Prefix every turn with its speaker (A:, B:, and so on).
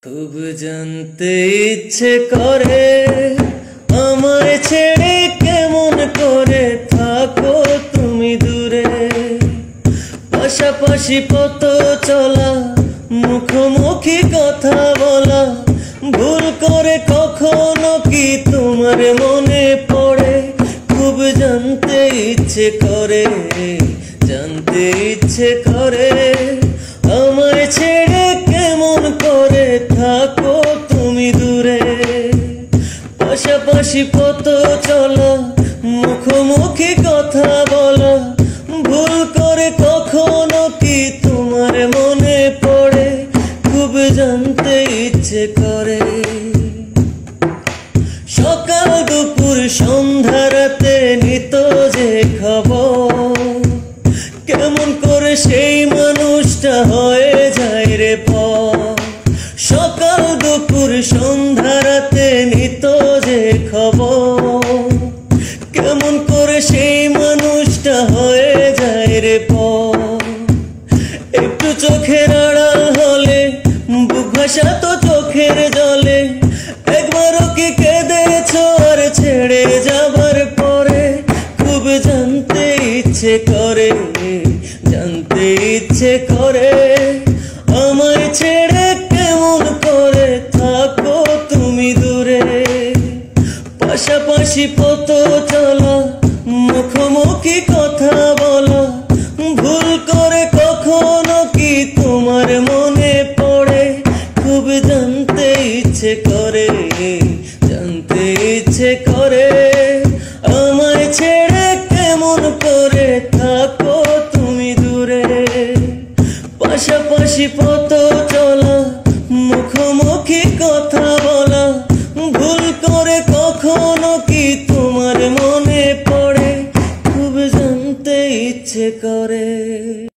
A: খুব জানতে ইচ্ছে করে আমায় ছেড়ে কেমন করে থাকো তুমি দূরে, পাশাপাশি পথ চলা মুখোমুখি কথা বলা, ভুল করে কখনো কি তোমার মনে পড়ে? খুব জানতে ইচ্ছে করে, জানতে ইচ্ছে করে আমায় ছেড়ে কেমন করে থাকো তুমি দূরে, পাশাপাশি পথ চলা মুখোমুখি কথা বলা, ভুল করে কখনো কি তোমার মনে পড়ে? খুব জানতে ইচ্ছে করে। সকাল দুপুর সন্ধ্যা রাতে নিত যে খবর, কেমন করে সেই মানুষটা হয়ে যায় রে পর। সকাল দুপুর সন্ধ্যা রাতে নিত যে খবর, কেমন করে সেই মানুষটা হয়ে যায় রে পর। একটু চোখের আড়াল হলে বুক ভাসাতো চোখের জলে, একবারও কি কেঁদেছ আর ছেড়ে যাবার পরে? খুব জানতে ইচ্ছে করে, জানতে ইচ্ছে করে আমায় ছেড়ে কেমন করে থাকো তুমি দূরে, পাশাপাশি পথ চলা মুখোমুখি কথা বলা, ভুল করে কখনো কি তোমার মনে পড়ে? খুব জানতে ইচ্ছে করে, জানতে ইচ্ছে করে আমায় ছেড়ে কেমন করে থাকো তুমি দূরে, পাশাপাশি পথ চলা মুখোমুখি কথা বলা, ভুল করে কখনো কি তোমার মনে পড়ে? খুব জানতে ইচ্ছে করে।